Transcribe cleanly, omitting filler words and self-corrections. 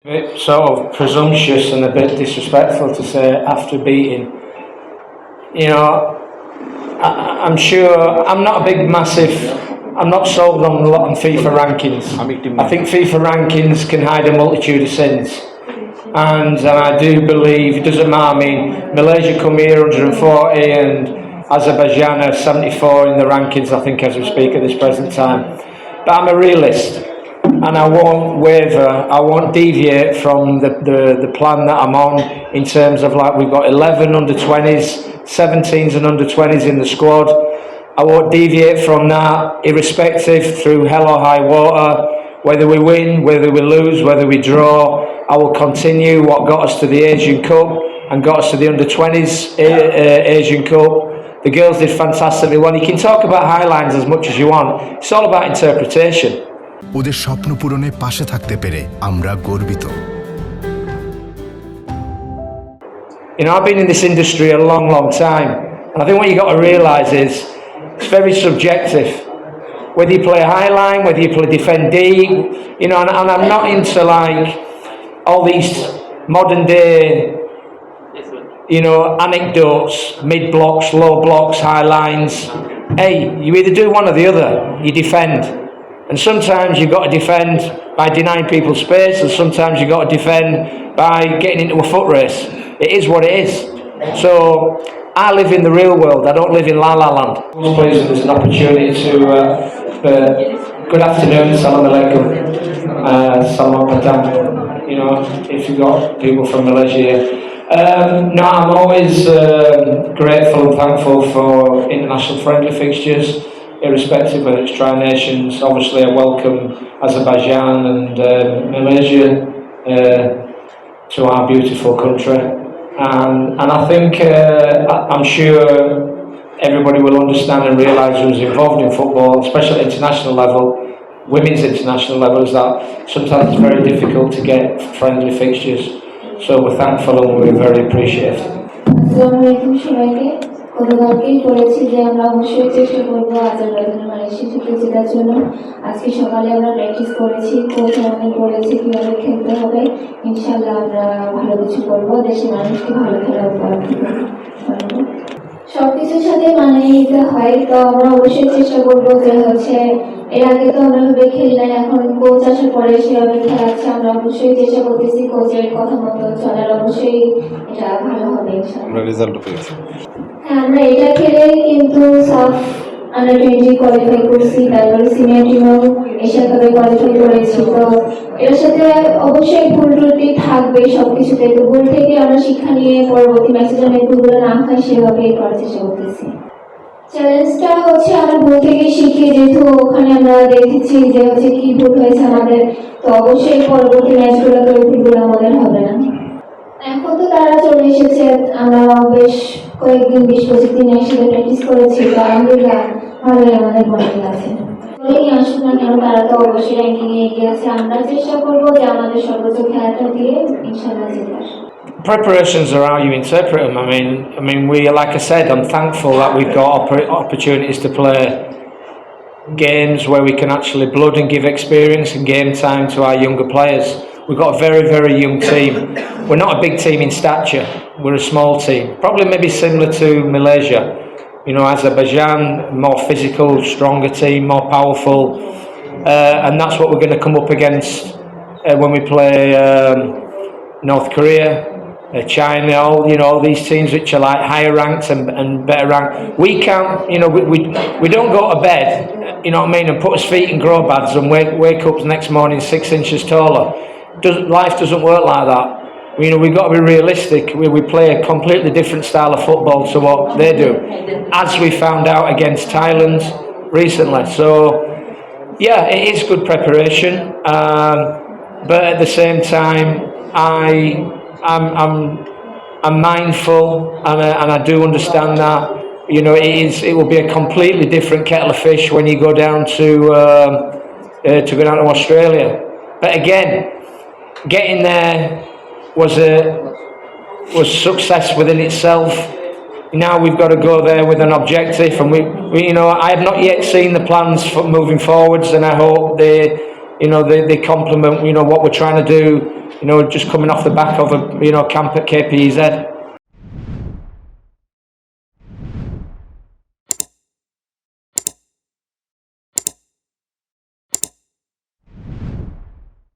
A bit sort of presumptuous and a bit disrespectful to say after beating. You know, I'm sure I'm not a big massive. I'm not sold on a lot on FIFA rankings. I think FIFA rankings can hide a multitude of sins, and I do believe it doesn't matter. I mean, Malaysia come here 140 and Azerbaijan are 74 in the rankings. I think as we speak at this present time, but I'm a realist. And I won't waver, I won't deviate from the plan that I'm on in terms of, like, we've got 11 under-20s, 17s and under-20s in the squad. I won't deviate from that, irrespective, through hell or high water, whether we win, whether we lose, whether we draw. I will continue what got us to the Asian Cup and got us to the under-20s Asian Cup. The girls did fantastically well. You can talk about highlines as much as you want. It's all about interpretation. ওদের স্বপ্ন পূরণে পাশে থাকতে পেরে আমরা গর্বিত। You know, I've been in this industry a long, long time, and I think what you got to realise is it's very subjective. Whether you play high line, whether you play defend deep, you know, and I'm not into like all these modern day, you know, anecdotes, mid blocks, low blocks, high lines. Hey, you either do one or the other. You defend. And sometimes you've got to defend by denying people space, and sometimes you've got to defend by getting into a foot race. It is what it is. So I live in the real world. I don't live in La La Land. Please, there's an opportunity to. Good afternoon, Salam Alaikum, Salam Padam. You know, if you've got people from Malaysia. No, I'm always grateful and thankful for international friendly fixtures. Irrespective whether it's tri-nations, obviously I welcome Azerbaijan and Malaysia to our beautiful country, and I think I'm sure everybody will understand and realise who's involved in football, especially at international level, women's international level, is that sometimes it's very difficult to get friendly fixtures. So we're thankful and we're very appreciative. গতকালকেই বলেছি যে আমরা অবশ্যই চেষ্টা করবো আজারবাইজানের মালয়েশিয়াকে জেতার জন্য। আজকে সকালে আমরা প্র্যাকটিস করেছি, কোচ আমাদের বলেছে কীভাবে খেলতে হবে। ইনশাল্লাহ আমরা ভালো কিছু করবো, দেশের মানুষকে ভালো খেলা উপহার দিব। সবকিছুর সাথে মানিয়ে নিতে হয়, তো আমরা অবশ্যই চেষ্টা করবো যে এর আগে তো আমরা ভাবে খেললাম, এখন কোচ আসার পরে সেভাবে খেলাচ্ছে। আমরা অবশ্যই চেষ্টা করতেছি কোচের কথা মতো চলার, অবশ্যই এটা ভালো হবে ইনশাআল্লাহ। রেজাল্ট পেয়েছি, হ্যাঁ আমরা এটা খেলে কিন্তু সাফ আন্ডার-20 কোয়ালিফাই করছি, তারপরে সিনিয়র টিমও এশিয়া কাপে কোয়ালিফাই করেছি। তো এর সাথে অবশ্যই ভুল ত্রুটি থাকবে সবকিছুতে, তো ভুল থেকে আমরা শিক্ষা নিয়ে পরবর্তী ম্যাচে যেন ভুলগুলো না হয় সেভাবেই করার চেষ্টা করতেছি। চ্যালেঞ্জটা আমরা ভুল থেকে শিখি, যেহেতু ওখানে আমরা দেখেছি যে কি ভুল হয়েছে আমাদের, তো অবশ্যই পরবর্তী ম্যাচগুলোতে ওই ভুলগুলো আমাদের হবে না। এখন তো তারা চলে এসেছে, আমরা বেশ কয়েকদিন 20-25 দিন একসাথে প্র্যাকটিস করেছি, তো আলহামদুলিল্লাহ ভালোই আমাদের মনে আছে। বলেই আসুক না কেন, তারা তো অবশ্যই র্যাঙ্কিং এ এগিয়ে আছে। আমরা চেষ্টা করবো যে আমাদের সর্বোচ্চ খেলাটা দিয়ে ইনশাআল্লাহ জেতার। Preparations are how you interpret them. I mean, we, like I said, I'm thankful that we've got opportunities to play games where we can actually blood and give experience and game time to our younger players. We've got a very, very young team. We're not a big team in stature. We're a small team, probably maybe similar to Malaysia. You know, Azerbaijan, more physical, stronger team, more powerful, and that's what we're going to come up against when we play North Korea, China, all these teams which are like higher ranked and better ranked. We can't, we don't go to bed, you know what I mean, and put his feet in grow bags and wake up the next morning 6 inches taller. Life doesn't work like that. We've got to be realistic. We play a completely different style of football to what they do, as we found out against Thailand recently. So, yeah, it is good preparation, but at the same time, I'm mindful, and I do understand that. It will be a completely different kettle of fish when you go down to Australia. But again, getting there was success within itself. Now we've got to go there with an objective, and we I have not yet seen the plans for moving forwards, and I hope they complement what we're trying to do just coming off the back of a camp at KPZ.